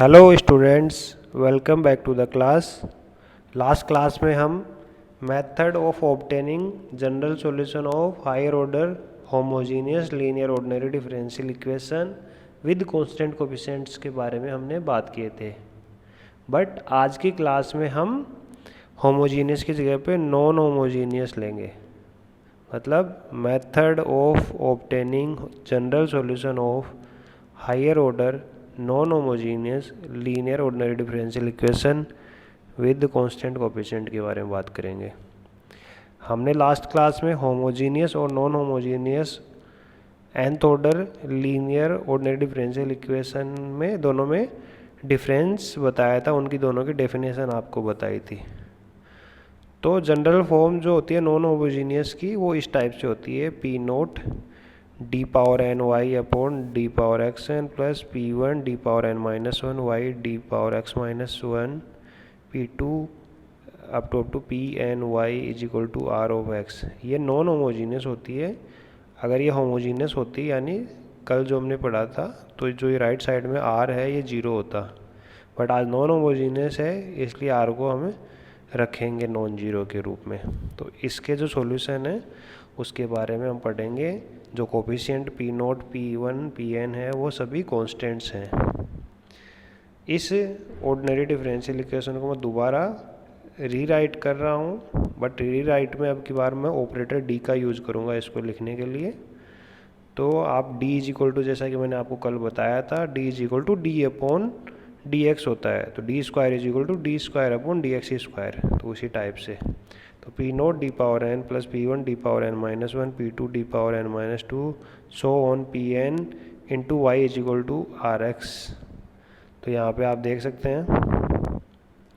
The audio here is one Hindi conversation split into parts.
Hello students, welcome back to the class. Last class में हम method of obtaining general solution of higher order homogeneous linear ordinary differential equation with constant coefficients के बारे में हमने बात किए थे। बट आज की क्लास में हम होमोजीनियस की जगह पे नॉन होमोजीनियस लेंगे। मतलब method of obtaining general solution of higher order non homogeneous linear ordinary differential equation with constant coefficient के बारे में बात करेंगे। हमने लास्ट क्लास में होमोजीनियस और non homogeneous nth order linear ordinary differential equation में दोनों में डिफरेंस बताया था, उनकी दोनों की डेफिनेशन आपको बताई थी। तो जनरल फॉर्म जो होती है नॉन होमोजीनियस की वो इस टाइप से होती है: P naught D power N Y upon D power X N plus P one D power N minus one Y D power x minus one P two up to P N Y is equal to R of X. ये नॉन होमोजीनियस होती है। अगर ये होमोजीनियस होती यानी कल जो हमने पढ़ा था तो जो ये राइट साइड में आर है ये जीरो होता, बट आज नॉन होमोजीनियस है इसलिए आर को हमें रखेंगे नॉन जीरो के रूप में। तो इसके जो सॉल्यूशन है उसके बारे में हम पढ़ेंगे। जो coefficient P naught P one P N है वो सभी कॉन्स्टेंट्स हैं। इस ऑर्डिनरी डिफरेंशियल इक्वेशन को मैं दोबारा रीराइट कर रहा हूँ, बट रीराइट में अब की बार मैं ऑपरेटर डी का यूज़ करूँगा इसको लिखने के लिए। तो आप डी इज इक्वल टू, जैसा कि मैंने आपको कल बताया था, D is equal to D upon D X होता है। तो D square is equal to D square upon D X square. तो उसी टाइप से तो P naught D power N plus P one D power N minus one P two D power N minus two so on P N into Y is equal to R X. तो यहाँ पे आप देख सकते हैं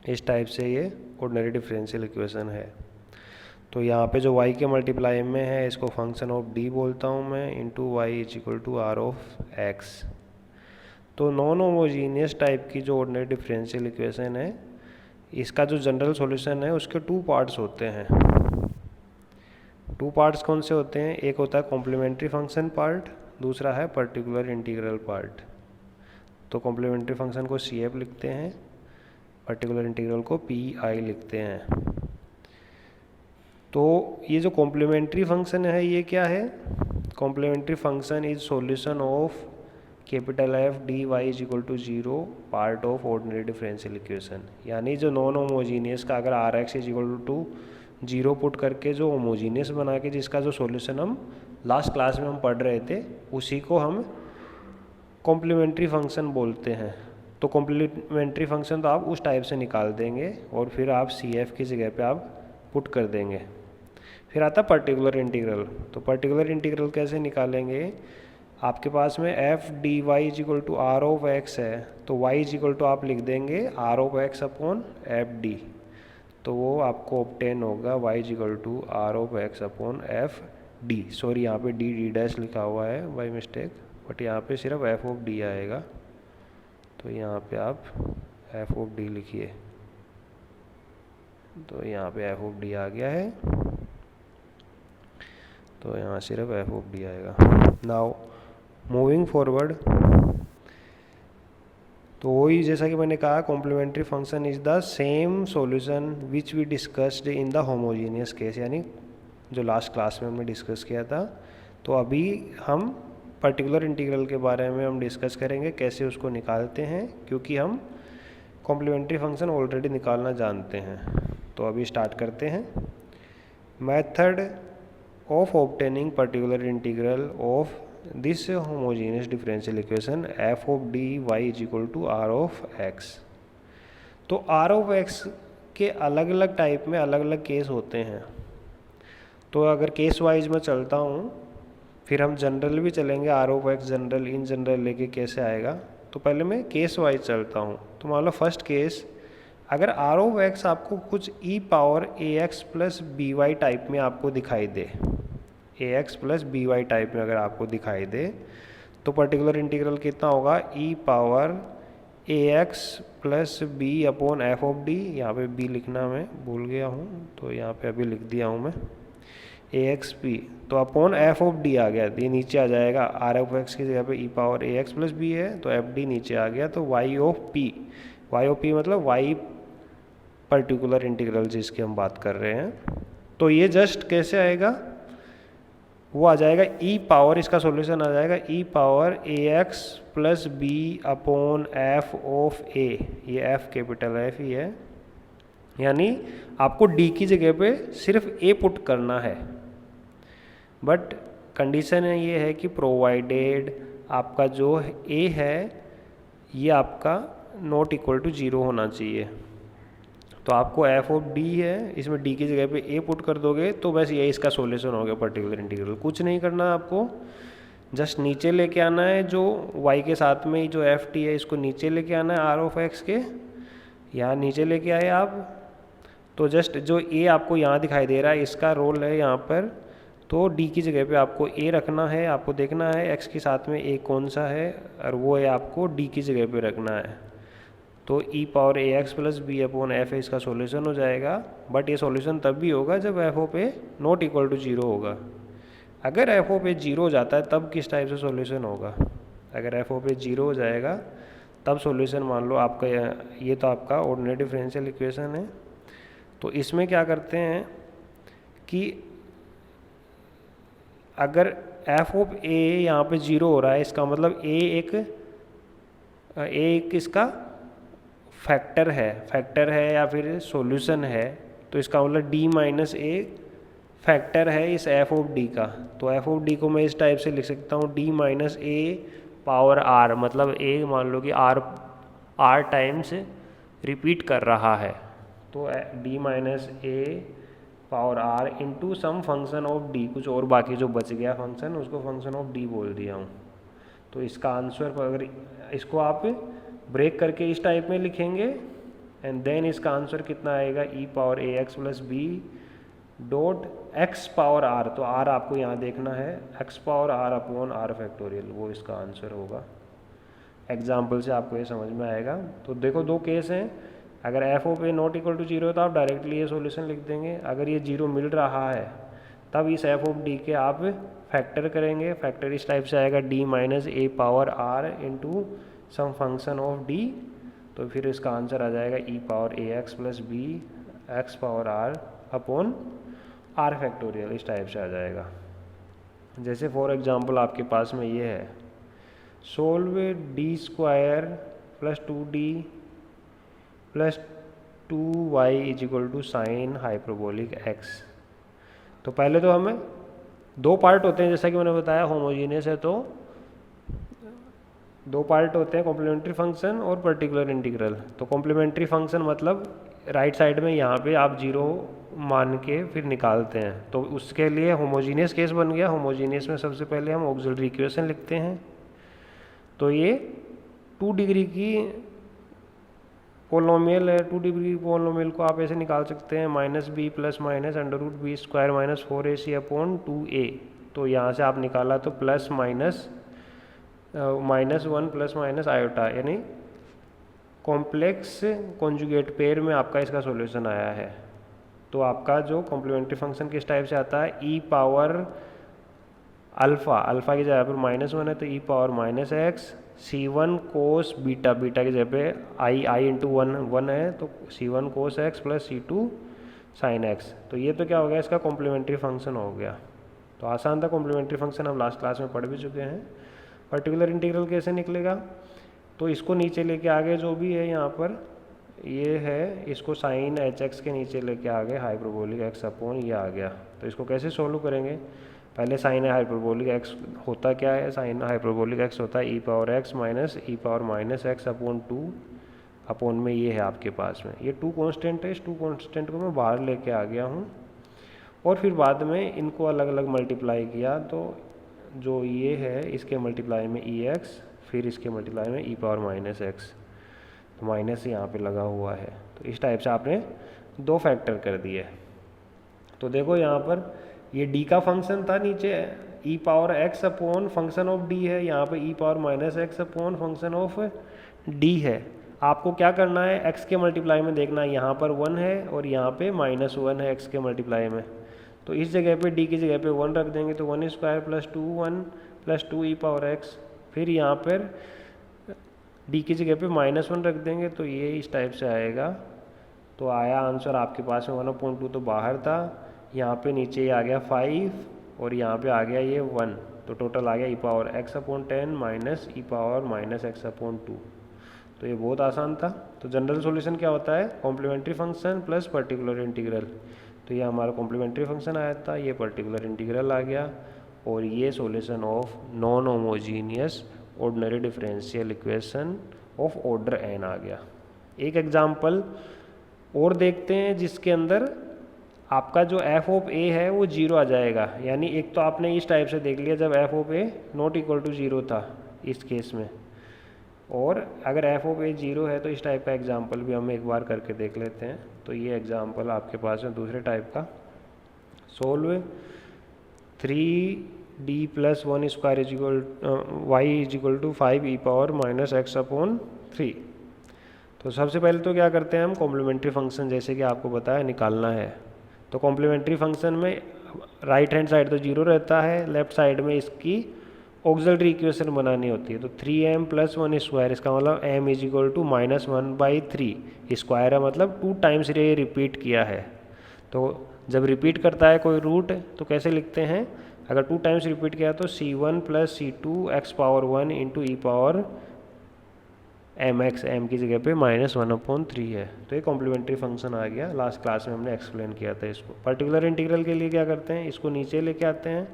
इस टाइप से ये ऑर्डिनरी डिफरेंशियल इक्वेशन है। तो यहाँ पे जो y के मल्टीप्लाई में है इसको फंक्शन ऑफ d बोलता हूँ मैं, into Y is equal to R of X. तो नॉन होमोजीनियस टाइप की जो ऑर्डिनरी डिफरेंशियल इक्वेशन है इसका जो जनरल सॉल्यूशन है उसके टू पार्ट्स होते हैं। टू पार्ट्स कौन से होते हैं? एक होता है कॉम्प्लीमेंट्री फंक्शन पार्ट, दूसरा है पर्टिकुलर इंटीग्रल पार्ट। तो कॉम्प्लीमेंट्री फंक्शन को सी एफ लिखते हैं, पर्टिकुलर इंटीग्रल को पी आई लिखते हैं। तो ये जो कॉम्प्लीमेंट्री फंक्शन है ये क्या है? Complementary function is solution of capital F D Y is equal to zero part of ordinary differential equation. यानी जो नॉन होमोजीनियस का अगर R X is equal to zero put करके जो होमोजीनियस बना के जिसका जो सॉल्यूशन हम लास्ट क्लास में हम पढ़ रहे थे उसी को हम कॉम्प्लीमेंट्री फंक्शन बोलते हैं। तो कॉम्प्लीमेंट्री फंक्शन तो आप उस टाइप से निकाल देंगे और फिर आप सी एफ की जगह पे आप पुट कर देंगे। फिर आता पर्टिकुलर इंटीग्रल। तो पर्टिकुलर इंटीग्रल कैसे निकालेंगे? आपके पास में F D Y is equal to R of X है, तो वाई इज इक्वल टू आप लिख देंगे R of X upon F D. तो वो आपको ऑब्टेन होगा Y is equal to R of X upon F D. Sorry यहाँ पे डी डी डैश लिखा हुआ है बाई मिस्टेक, बट यहाँ पे सिर्फ एफ ऑफ डी आएगा। तो यहाँ पे आप एफ ऑफ डी लिखिए। तो यहाँ पे एफ ऑफ डी आ गया है, तो यहाँ सिर्फ एफ ऑफ डी आएगा। नाउ मूविंग फॉरवर्ड, तो वही जैसा कि मैंने कहा complementary function is the same solution which we discussed in the homogeneous case, यानी जो लास्ट क्लास में हमने डिस्कस किया था। तो अभी हम पर्टिकुलर इंटीग्रल के बारे में हम डिस्कस करेंगे कैसे उसको निकालते हैं, क्योंकि हम कॉम्प्लीमेंट्री फंक्शन ऑलरेडी निकालना जानते हैं। तो अभी स्टार्ट करते हैं। Method of obtaining particular integral of this homogeneous differential equation F of D Y is equal to R of X. तो आर ऑफ एक्स के अलग अलग टाइप में अलग अलग केस होते हैं। तो अगर केस वाइज में चलता हूँ, फिर हम जनरल भी चलेंगे, R of X general in general लेके कैसे आएगा। तो पहले मैं केस वाइज चलता हूँ। तो मान लो फर्स्ट केस, अगर आर ऑफ एक्स आपको कुछ ई पावर ए x plus b y type में आपको दिखाई दे, a x plus b y type में अगर आपको दिखाई दे, तो पर्टिकुलर इंटीग्रल कितना होगा? E power A x plus b upon f of d. यहाँ पे बी लिखना मैं भूल गया हूँ, तो यहाँ पे अभी लिख दिया हूँ मैं। ए एक्स पी, तो अपॉन एफ ऑफ डी आ गया, ये नीचे आ जाएगा, आर ऑफ एक्स की जगह पे ई पावर ए एक्स प्लस बी है तो एफ डी नीचे आ गया, तो Y of P, Y of P मतलब वाई पर्टिकुलर इंटीग्रल जिसकी हम बात कर रहे हैं। तो ये जस्ट कैसे आएगा, वो आ जाएगा ई पावर, इसका सॉल्यूशन आ जाएगा e power A x plus b upon f of a, ये एफ कैपिटल एफ ही है, यानी आपको डी की जगह पे सिर्फ ए पुट करना है, बट कंडीशन है ये है कि प्रोवाइडेड आपका जो ए है ये आपका नॉट इक्वल टू 0 होना चाहिए। तो आपको एफ ऑफ डी है, इसमें डी की जगह पे ए पुट कर दोगे तो बस ये इसका सॉल्यूशन हो गया पर्टिकुलर इंटीग्रल। कुछ नहीं करना आपको, जस्ट नीचे लेके आना है जो y के साथ में ही जो एफ टी है इसको नीचे लेके आना है आर ऑफ एक्स के, यहाँ नीचे लेके आए आप, तो जस्ट जो ए आपको यहाँ दिखाई दे रहा है इसका रोल है यहाँ पर, तो डी की जगह पे आपको ए रखना है, आपको देखना है एक्स के साथ में ए कौन सा है और वो है आपको डी की जगह पे रखना है। तो ई पावर ए x plus b upon f है इसका सॉल्यूशन हो जाएगा, बट ये सॉल्यूशन तब भी होगा जब F of A not equal to 0 होगा। अगर एफ ऑफ ए 0 हो जाता है तब किस टाइप से सॉल्यूशन होगा, अगर एफ ऑफ ए 0 हो जाएगा तब सॉल्यूशन मान लो आपका ये तो आपका ऑर्डिनरी डिफरेंशियल इक्वेशन है। तो इसमें क्या करते हैं कि अगर एफ ऑफ ए यहाँ पे 0 हो रहा है इसका मतलब ए एक इसका फैक्टर है या फिर सॉल्यूशन है, तो इसका मतलब डी माइनस ए फैक्टर है इस एफ ऑफ डी का। तो एफ ऑफ डी को मैं इस टाइप से लिख सकता हूँ डी माइनस ए पावर आर, मतलब ए मान लो कि आर टाइम्स रिपीट कर रहा है, तो D minus A power are into some function of D, कुछ और बाकी जो बच गया फंक्शन उसको फंक्शन ऑफ डी बोल दिया हूँ। तो इसका आंसर अगर इसको आप ब्रेक करके इस टाइप में लिखेंगे एंड देन इसका आंसर कितना आएगा ई पावर ए x plus b dot x power r, तो आर आपको यहाँ देखना है x power are upon r factorial, वो इसका आंसर होगा। एग्जाम्पल से आपको ये समझ में आएगा। तो देखो दो केस हैं, अगर F of A not equal to 0 है तो आप डायरेक्टली ये सॉल्यूशन लिख देंगे, अगर ये 0 मिल रहा है तब इस एफ ऑफ डी के आप फैक्टर करेंगे, फैक्टर इस टाइप से आएगा d minus A power are into some function of d, तो फिर इसका आंसर आ जाएगा e power A x plus b x power are upon r factorial, इस टाइप से आ जाएगा। जैसे फॉर एग्जांपल आपके पास में ये है solve D square plus 2d plus 2y is equal to sine hyperbolic X. तो पहले तो हमें दो पार्ट होते हैं, जैसा कि मैंने बताया होमोजीनियस है तो दो पार्ट होते हैं, कॉम्प्लीमेंट्री फंक्शन और पर्टिकुलर इंटीग्रल। तो कॉम्प्लीमेंट्री फंक्शन मतलब राइट साइड में यहाँ पे आप 0 मान के फिर निकालते हैं, तो उसके लिए होमोजीनियस केस बन गया। होमोजीनियस में सबसे पहले हम ऑक्सिलरी इक्वेशन लिखते हैं, तो ये 2 डिग्री की पोलोमियल है, 2 डिग्री पोलोमियल को आप ऐसे निकाल सकते हैं minus B plus minus under root B square minus 4ac upon 2a। तो यहाँ से आप निकाला तो plus minus -1 plus minus iota, यानी कॉम्प्लेक्स कॉन्जुगेट पेयर में आपका इसका सॉल्यूशन आया है। तो आपका जो कॉम्प्लीमेंट्री फंक्शन किस टाइप से आता है ई पावर अल्फ़ा की जगह पर -1 है तो e power minus x, C1 cos beta की जगह पे आई इंटू 1 है तो C1 cos x plus C2 sine x. तो ये तो क्या हो गया, इसका कॉम्प्लीमेंट्री फंक्शन हो गया। तो आसान था, कॉम्प्लीमेंट्री फंक्शन हम लास्ट क्लास में पढ़ भी चुके हैं। पर्टिकुलर इंटीग्रल कैसे निकलेगा, तो इसको नीचे लेके आगे जो भी है यहाँ पर ये है, इसको साइन एच एक्स के नीचे लेके आगे हाइपरबोलिक एक्स अपॉन ये आ गया। तो इसको कैसे सोल्व करेंगे, पहले साइन हाइपरबोलिक एक्स होता क्या है, साइन हाइपरबोलिक एक्स होता है e power x minus e power minus x upon 2 upon में ये है आपके पास में, ये 2 कांस्टेंट है, इस 2 कांस्टेंट को मैं बाहर लेके आ गया हूँ और फिर बाद में इनको अलग अलग मल्टीप्लाई किया, तो जो ये है इसके मल्टीप्लाई में ई एक्स, फिर इसके मल्टीप्लाई में ई पावर माइनस एक्स, तो माइनस यहाँ पे लगा हुआ है। तो इस टाइप से आपने 2 फैक्टर कर दिए। तो देखो यहाँ पर ये डी का फंक्शन था, नीचे e power x upon function of d है, यहाँ पे ई power minus x upon function of d है। आपको क्या करना है, एक्स के मल्टीप्लाई में देखना है, यहाँ पर 1 है और यहाँ पे -1 है एक्स के मल्टीप्लाई में, तो इस जगह पे डी की जगह पे 1 रख देंगे तो 1 स्क्वायर प्लस 2 1 प्लस 2 ई पावर एक्स। फिर यहाँ पर डी की जगह पे -1 रख देंगे तो ये इस टाइप से आएगा। तो आया आंसर आपके पास में 1/2 तो बाहर था, यहाँ पे नीचे ये आ गया 5 और यहाँ पे आ गया ये 1, तो टोटल आ गया ई power x/10 minus e power -x/2। तो ये बहुत आसान था। तो जनरल सॉल्यूशन क्या होता है, complementary function plus particular integral. तो ये हमारा कॉम्प्लीमेंट्री फंक्शन आया था, ये पर्टिकुलर इंटीग्रल आ गया और ये solution of non homogeneous ordinary differential equation of order n आ गया। एक एग्जाम्पल और देखते हैं जिसके अंदर आपका जो f ऑफ a है वो 0 आ जाएगा। यानी एक तो आपने इस टाइप से देख लिया जब f of a not equal to 0 था इस केस में, और अगर f ऑफ a 0 है तो इस टाइप का एग्जाम्पल भी हम एक बार करके देख लेते हैं। तो ये एग्जाम्पल आपके पास है दूसरे टाइप का। सोल्व 3d + 1 स्क्वायर y = 5 ई पावर -x/3। तो सबसे पहले तो क्या करते हैं हम, कॉम्प्लीमेंट्री फंक्शन जैसे कि आपको बताया निकालना है। तो कॉम्प्लीमेंट्री फंक्शन में राइट हैंड साइड तो 0 रहता है, लेफ्ट साइड में इसकी ऑक्सिलरी इक्वेशन बनानी होती है। तो 3m + 1 स्क्वायर, इसका मतलब m = -1/3 स्क्वायर है, मतलब 2 टाइम्स ये रिपीट किया है। तो जब रिपीट करता है कोई रूट तो कैसे लिखते हैं, अगर 2 टाइम्स रिपीट किया तो c1 + c2 x⁴ × e power mx, m की जगह पे -1/3 है। तो ये कॉम्प्लीमेंट्री फंक्शन आ गया, लास्ट क्लास में हमने एक्सप्लेन किया था इसको। पर्टिकुलर इंटीग्रल के लिए क्या करते हैं, इसको नीचे लेके आते हैं,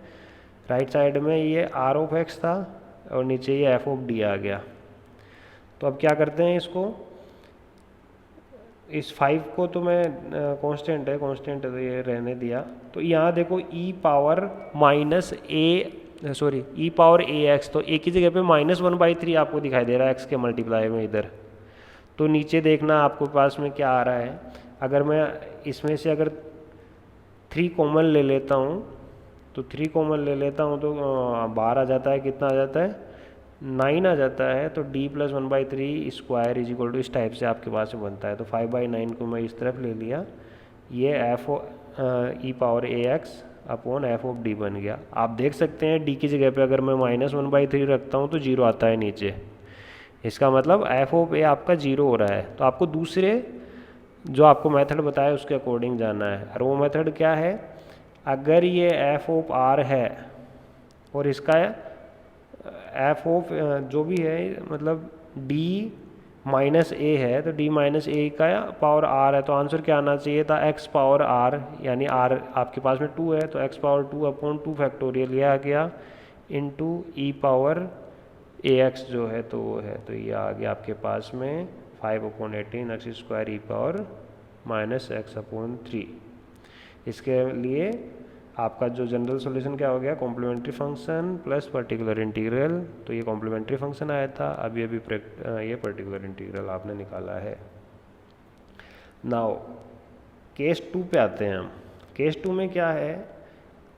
राइट साइड में ये r ऑफ x था और नीचे ये f ऑफ d आ गया। तो अब क्या करते हैं इसको, इस 5 को तो मैं कांस्टेंट है तो ये रहने दिया। तो यहाँ देखो e पावर ax, तो a की जगह पे -1/3 आपको दिखाई दे रहा है x के मल्टीप्लाई में इधर। तो नीचे देखना आपको पास में क्या आ रहा है, अगर मैं इसमें से अगर 3 कॉमन ले लेता हूँ तो 3 कॉमन ले लेता हूँ तो बाहर आ जाता है, कितना आ जाता है 9 आ जाता है। तो d + 1/3 स्क्वायर = इस टाइप से आपके पास में बनता है। तो 5/9 को मैं इस तरफ ले लिया, ये e power ax upon f of d बन गया। आप देख सकते हैं d की जगह पे अगर मैं -1/3 रखता हूँ तो 0 आता है नीचे, इसका मतलब f ऑफ a आपका 0 हो रहा है। तो आपको दूसरे जो आपको मेथड बताया उसके अकॉर्डिंग जाना है, और वो मेथड क्या है, अगर ये f ऑफ r है और इसका f ऑफ जो भी है मतलब d - a है, तो d - a का पावर r है, तो आंसर क्या आना चाहिए था x पावर r, यानी r आपके पास में 2 है तो x पावर 2/2 फैक्टोरियल ये आ गया इंटू e पावर ax जो है तो वो है, तो ये आ गया आपके पास में 5/18 x² e पावर -x/3। इसके लिए आपका जो जनरल सॉल्यूशन क्या हो गया, complementary function plus particular integral. तो ये कॉम्प्लीमेंट्री फंक्शन आया था, अभी ये पर्टिकुलर इंटीग्रल आपने निकाला है। नाउ केस 2 पे आते हैं हम। केस 2 में क्या है,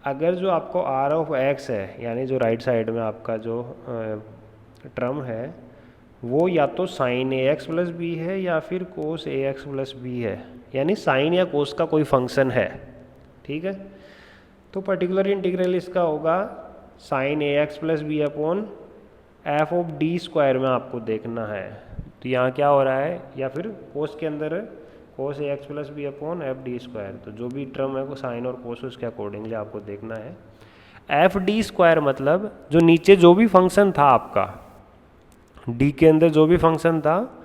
अगर जो आपको r ऑफ x है, यानी जो राइट साइड में आपका जो टर्म है वो या तो sin ax + b है या फिर cos ax + b है, यानी साइन या कोस का कोई फंक्शन है, ठीक है। तो पर्टिकुलर इंटीग्रल इसका होगा sin ax + b upon f of d square में आपको देखना है। तो यहाँ क्या हो रहा है, या फिर कोस के अंदर cos ax + b upon f d square, तो जो भी टर्म है वो साइन और कोस उसके अकॉर्डिंगली आपको देखना है। f d स्क्वायर मतलब जो नीचे जो भी फंक्शन था आपका d के अंदर जो भी फंक्शन था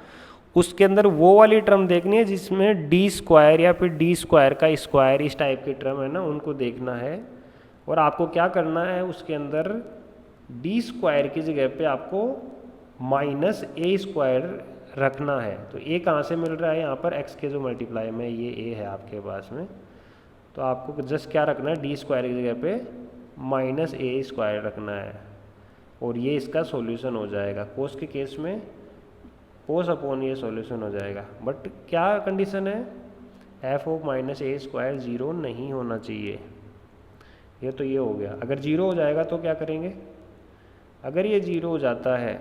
उसके अंदर वो वाली टर्म देखनी है जिसमें डी स्क्वायर या फिर डी स्क्वायर का स्क्वायर इस टाइप की टर्म है ना, उनको देखना है। और आपको क्या करना है, उसके अंदर डी स्क्वायर की जगह पे आपको -a² रखना है। तो a कहाँ से मिल रहा है, यहाँ पर x के जो मल्टीप्लाई में ये a है आपके पास में, तो आपको जस्ट क्या रखना है, डी स्क्वायर की जगह पे -a² रखना है और ये इसका सॉल्यूशन हो जाएगा। कोस के केस में कोस अपॉन ये सॉल्यूशन हो जाएगा। बट क्या कंडीशन है, f ऑफ -a² 0 नहीं होना चाहिए। ये तो ये हो गया, अगर 0 हो जाएगा तो क्या करेंगे, अगर ये 0 हो जाता है,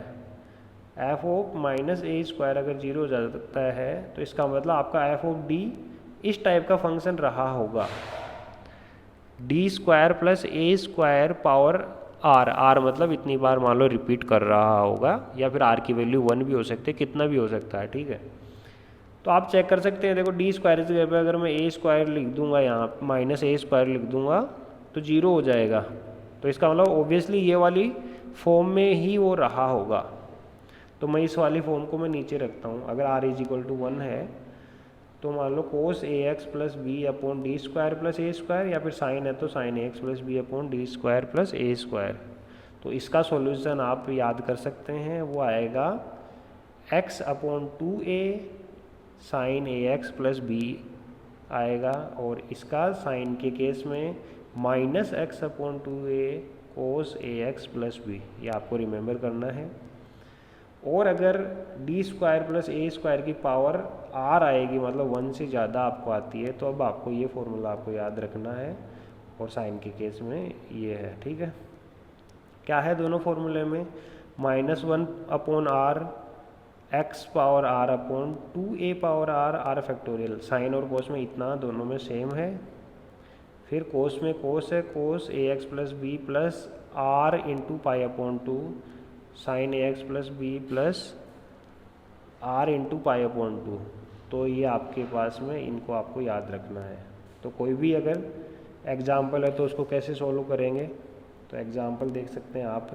f ऑफ -a² अगर 0 हो जाता है तो इसका मतलब आपका f ऑफ d इस टाइप का फंक्शन रहा होगा। डी स्क्वायर प्लस ए स्क्वायर पावर आर, आर मतलब इतनी बार मान लो रिपीट कर रहा होगा, या फिर आर की वैल्यू 1 भी हो सकती है, कितना भी हो सकता है, ठीक है। तो आप चेक कर सकते हैं, देखो डी स्क्वायर की जगह पे अगर मैं ए स्क्वायर लिख दूंगा, यहाँ माइनस ए स्क्वायर लिख दूंगा तो 0 हो जाएगा। तो इसका मतलब ऑब्वियसली ये वाली फॉर्म में ही वो रहा होगा। तो मैं इस वाली फॉर्म को मैं नीचे रखता हूँ। अगर आर इज इक्वल टू 1 है तो मान लो cos a x plus b upon d square plus A square, या फिर साइन है तो sine a x plus b upon d square plus A square. तो इसका सॉल्यूशन आप याद कर सकते हैं, वो आएगा x upon 2a sign a x plus B आएगा, और इसका साइन के केस में minus x upon 2a cos a x plus B, ये आपको रिमेंबर करना है। और अगर डी स्क्वायर प्लस ए स्क्वायर की पावर आर आएगी, मतलब 1 से ज़्यादा आपको आती है, तो अब आपको ये फॉर्मूला आपको याद रखना है, और साइन के केस में ये है, ठीक है। क्या है दोनों फॉर्मूले में, -1 upon R X power are upon 2a power R, R factorial. Sine और कोस में इतना दोनों में सेम है। फिर कोस में कोस है, cos a x plus b plus r into pi upon 2 sine a x plus b plus r into pi upon 2। तो ये आपके पास में इनको आपको याद रखना है। तो कोई भी अगर एग्जाम्पल है तो उसको कैसे सॉल्व करेंगे, तो एग्जाम्पल देख सकते हैं आप।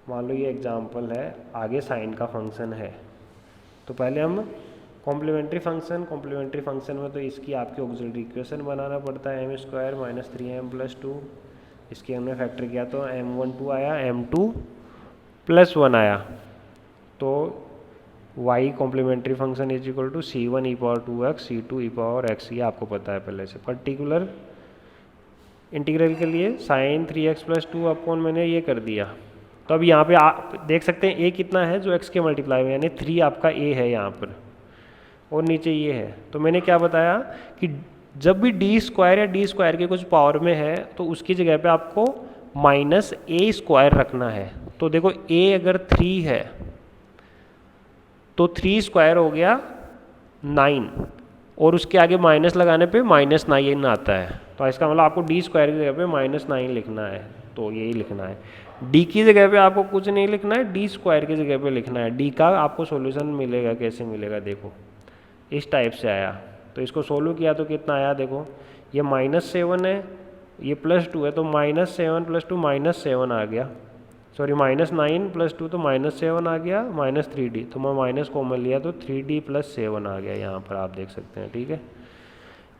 मान लो ये एग्जाम्पल है, आगे साइन का फंक्शन है, तो पहले हम कॉम्प्लीमेंट्री फंक्शन में तो इसकी आपकी ऑक्सिलरी इक्वेशन बनाना पड़ता है, M square minus 3m plus 2। इसके हमने फैक्टर किया तो m12 आया, m2 प्लस 1 आया। तो y complementary function is equal to c1 E power 2x c2 E power x, ये आपको पता है पहले से। पर्टिकुलर इंटीग्रल के लिए साइन 3x प्लस 2 अपॉन मैंने ये कर दिया। तो अब यहाँ पे आप देख सकते हैं a कितना है, जो x के मल्टीप्लाई में, यानी 3 आपका a है यहाँ पर, और नीचे ये है। तो मैंने क्या बताया कि जब भी डी स्क्वायर या डी स्क्वायर के कुछ पावर में है तो उसकी जगह पे आपको माइनस ए स्क्वायर रखना है। तो देखो a अगर 3 है तो 3 स्क्वायर हो गया 9, और उसके आगे माइनस लगाने पे -9 आता है। तो इसका मतलब आपको डी स्क्वायर की जगह पे -9 लिखना है, तो यही लिखना है। डी की जगह पे आपको कुछ नहीं लिखना है, डी स्क्वायर की जगह पे लिखना है। डी का आपको सॉल्यूशन मिलेगा, कैसे मिलेगा देखो, इस टाइप से आया। तो इसको सोल्व किया तो कितना आया, देखो ये -7 है, ये +2 है, तो -7 + 2 -7 आ गया, सॉरी -9 + 2 तो -7 आ गया, -3d, तो मैं माइनस कॉमन लिया तो 3d + 7 आ गया, यहाँ पर आप देख सकते हैं, ठीक है।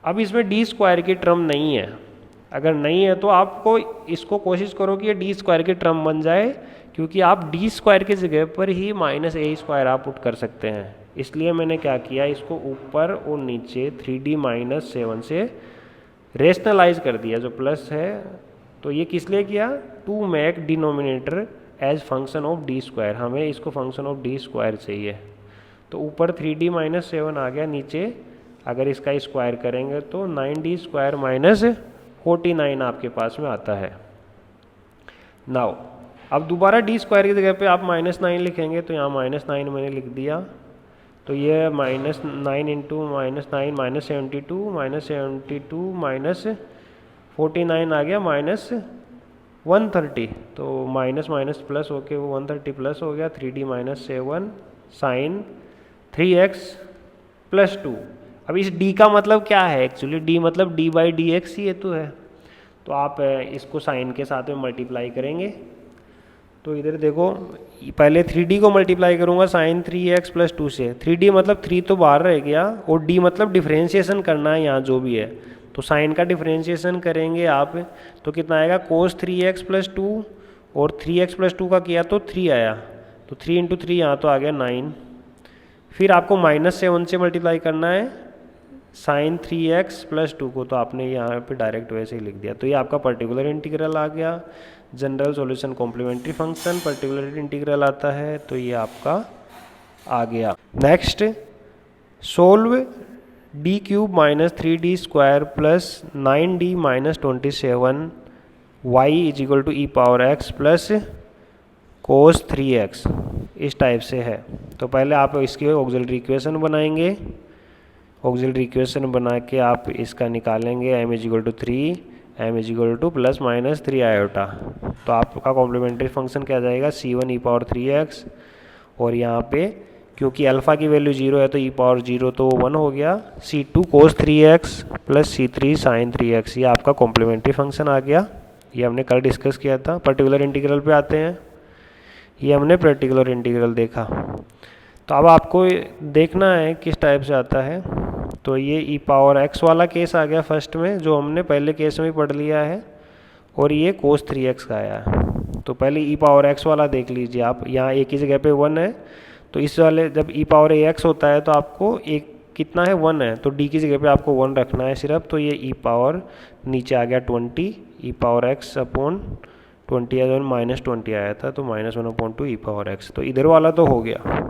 अब इसमें डी स्क्वायर की टर्म नहीं है, अगर नहीं है तो आपको इसको कोशिश करो कि ये डी स्क्वायर की टर्म बन जाए, क्योंकि आप डी स्क्वायर की जगह पर ही -a स्क्वायर आप पुट कर सकते हैं। इसलिए मैंने क्या किया, इसको ऊपर और नीचे 3d - 7 से रेशनलाइज कर दिया, जो प्लस है। तो ये किस लिए किया, to make denominator as function of D square, हमें इसको फंक्शन ऑफ डी स्क्वायर चाहिए। तो ऊपर 3d - 7 आ गया, नीचे अगर इसका स्क्वायर करेंगे तो 9d स्क्वायर - 49 आपके पास में आता है। नाउ अब दोबारा डी स्क्वायर की जगह पे आप -9 लिखेंगे, तो यहाँ -9 मैंने लिख दिया, तो ये -9 × -9 -72 -49 आ गया -130, तो माइनस माइनस प्लस होके वो 130 प्लस हो गया, 3d - 7 साइन 3x + 2। अब इस d का मतलब क्या है, एक्चुअली d मतलब d/dx ही तो है। तो आप इसको साइन के साथ में मल्टीप्लाई करेंगे, तो इधर देखो पहले 3d को मल्टीप्लाई करूंगा साइन 3x + 2 से। 3d मतलब 3 तो बाहर रह गया, और d मतलब डिफ्रेंशिएशन करना है यहाँ जो भी है, तो साइन का डिफ्रेंशिएशन करेंगे आप, तो कितना आएगा cos 3x + 2, और 3x + 2 का किया तो 3 आया, तो 3 × 3 यहाँ तो आ गया 9। फिर आपको -7 से मल्टीप्लाई करना है साइन 3x + 2 को, तो आपने यहाँ पे डायरेक्ट वैसे ही लिख दिया। तो ये आपका पर्टिकुलर इंटीग्रल आ गया। General solution complementary function particular integral आता है, तो ये आपका आ गया। Next solve d³ - 3d² + 9d - 27 y = e⁻x + cos 3x, इस टाइप से है। तो पहले आप इसकी ऑक्सिलरी इक्वेशन बनाएंगे, ऑक्सिलरी इक्वेशन बना के आप इसका निकालेंगे m = 3 m is equal two plus minus 3 iota. तो आपका कॉम्प्लीमेंट्री फंक्शन क्या जाएगा, c1 ई पावर 3x, और यहाँ पे क्योंकि अल्फ़ा की वैल्यू 0 है तो ई पावर 0 तो 1 हो गया, c2 cos 3x plus c3 sin 3x, ये आपका कॉम्प्लीमेंट्री फंक्शन आ गया। ये हमने कल डिस्कस किया था। पर्टिकुलर इंटीग्रल पे आते हैं, ये हमने पर्टिकुलर इंटीग्रल देखा। तो अब आपको देखना है किस टाइप से आता है। तो ये ई पावर x वाला केस आ गया फर्स्ट में, जो हमने पहले केस में पढ़ लिया है, और ये cos 3x का आया है। तो पहले ई पावर x वाला देख लीजिए आप, यहाँ एक ही जगह पे 1 है, तो इस वाले जब ई पावर ax होता है तो आपको एक कितना है 1 है, तो d की जगह पे आपको 1 रखना है सिर्फ। तो ये ई पावर नीचे आ गया 20, ई पावर x अपॉन 20 है, माइनस 20 आया था, तो माइनस 1/2 ई पावर x। तो इधर वाला तो हो गया।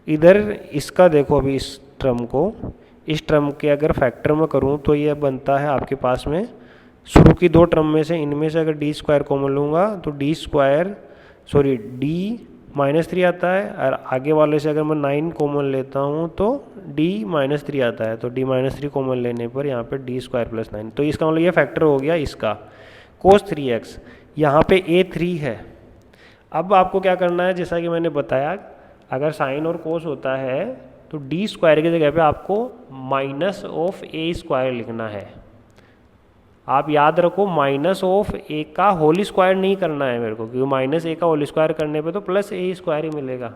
इधर इसका देखो अभी, इस टर्म को, इस टर्म के अगर फैक्टर में करूँ तो ये बनता है आपके पास में शुरू की दो टर्म में से, इनमें से अगर डी स्क्वायर कॉमन लूँगा तो डी -3 आता है, और आगे वाले से अगर मैं 9 कॉमन लेता हूँ तो d -3 आता है। तो d -3 कॉमन लेने पर यहाँ पे d स्क्वायर प्लस 9, तो इसका मतलब ये फैक्टर हो गया इसका cos 3x। यहाँ पे a3 है। अब आपको क्या करना है, जैसा कि मैंने बताया, अगर साइन और कोस होता है तो डी स्क्वायर की जगह पे आपको माइनस ऑफ ए स्क्वायर लिखना है। आप याद रखो, माइनस ऑफ ए का होल स्क्वायर नहीं करना है मेरे को, क्योंकि माइनस ए का होल स्क्वायर करने पे तो प्लस ए स्क्वायर ही मिलेगा।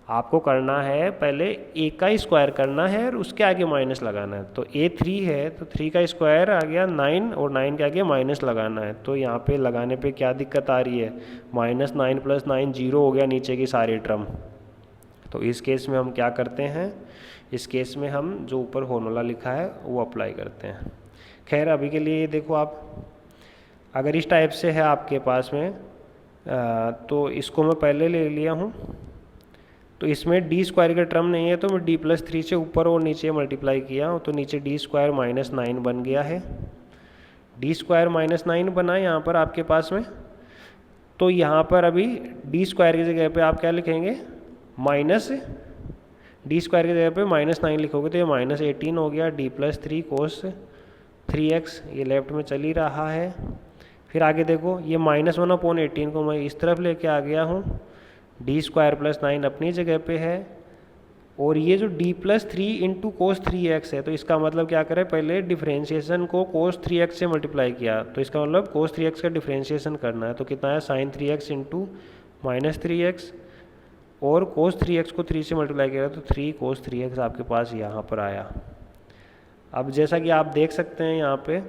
आपको करना है पहले ए का स्क्वायर करना है और उसके आगे माइनस लगाना है। तो a3 है तो 3 का स्क्वायर आ गया 9, और 9 के आगे माइनस लगाना है। तो यहाँ पे लगाने पे क्या दिक्कत आ रही है, -9 + 9 0 हो गया नीचे की सारी टर्म। तो इस केस में हम क्या करते हैं, इस केस में हम जो ऊपर फॉर्मूला लिखा है वो अप्लाई करते हैं। खैर अभी के लिए ये देखो आप, अगर इस टाइप से है आपके पास में तो इसको मैं पहले ले लिया हूँ। तो इसमें डी स्क्वायर का टर्म नहीं है तो मैं d+3 से ऊपर और नीचे मल्टीप्लाई किया, तो नीचे d स्क्वायर -9 बन गया है। d स्क्वायर -9 बना यहाँ पर आपके पास में। तो यहाँ पर अभी d स्क्वायर की जगह पे आप क्या लिखेंगे, d स्क्वायर की जगह पे -9 लिखोगे तो ये -18 हो गया, d+3 cos 3x, ये लेफ्ट में चल ही रहा है। फिर आगे देखो, ये -1/18 को मैं इस तरफ लेके आ गया हूँ, d स्क्वायर प्लस 9 अपनी जगह पे है, और ये जो d+3 इंटू cos 3x है, तो इसका मतलब क्या करें, पहले डिफ्रेंशिएशन को cos 3x से मल्टीप्लाई किया, तो इसका मतलब cos 3x का डिफ्रेंशिएशन करना है। तो कितना है, sin 3x इंटू -3x, और cos 3x को 3 से मल्टीप्लाई किया तो 3 cos 3x आपके पास यहाँ पर आया। अब जैसा कि आप देख सकते हैं यहाँ पे,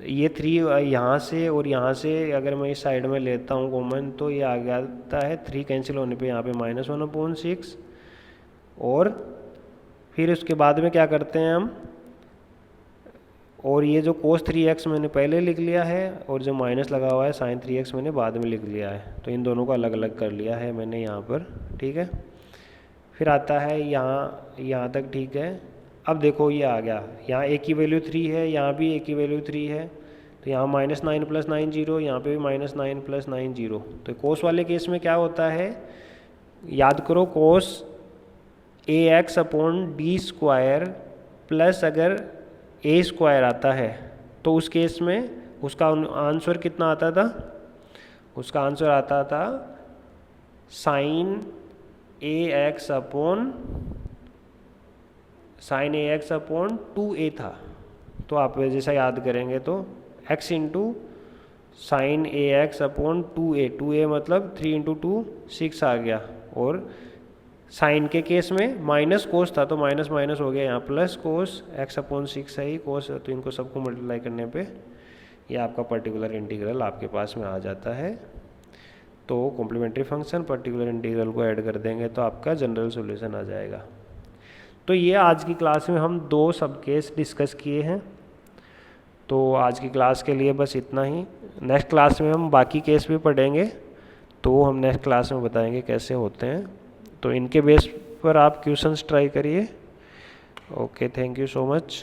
ये 3 यहाँ से और यहाँ से अगर मैं इस साइड में लेता हूँ कॉमन, तो ये आ जाता है 3 कैंसिल होने पे यहाँ पे -1/6, और फिर उसके बाद में क्या करते हैं हम, और ये जो cos 3x मैंने पहले लिख लिया है, और जो माइनस लगा हुआ है sin 3x मैंने बाद में लिख लिया है। तो इन दोनों को अलग अलग कर लिया है मैंने यहाँ पर, ठीक है। फिर आता है यहाँ तक, ठीक है। अब देखो ये आ गया, यहाँ a की वैल्यू 3 है, यहाँ भी a की वैल्यू 3 है, तो यहाँ -9 + 9 0, यहाँ पे भी -9 + 9 0। तो कोस वाले केस में क्या होता है, याद करो, cos ax/d स्क्वायर प्लस अगर a स्क्वायर आता है तो उस केस में उसका आंसर कितना आता था, उसका आंसर आता था sin ax/2a था। तो आप जैसा याद करेंगे तो x into sin ax/2a, 2a मतलब 3 × 2 6 आ गया, और साइन के केस में माइनस कोस था तो माइनस माइनस हो गया, यहाँ प्लस कोस x/6 है ही कोस, तो इनको सबको मल्टीप्लाई करने पे ये आपका पर्टिकुलर इंटीग्रल आपके पास में आ जाता है। तो कॉम्प्लीमेंट्री फंक्शन पर्टिकुलर इंटीग्रल को ऐड कर देंगे तो आपका जनरल सॉल्यूशन आ जाएगा। तो ये आज की क्लास में हम 2 सब केस डिस्कस किए हैं। तो आज की क्लास के लिए बस इतना ही। नेक्स्ट क्लास में हम बाकी केस भी पढ़ेंगे, तो हम नेक्स्ट क्लास में बताएंगे कैसे होते हैं। तो इनके बेस पर आप क्वेश्चंस ट्राई करिए। Okay, thank you so much.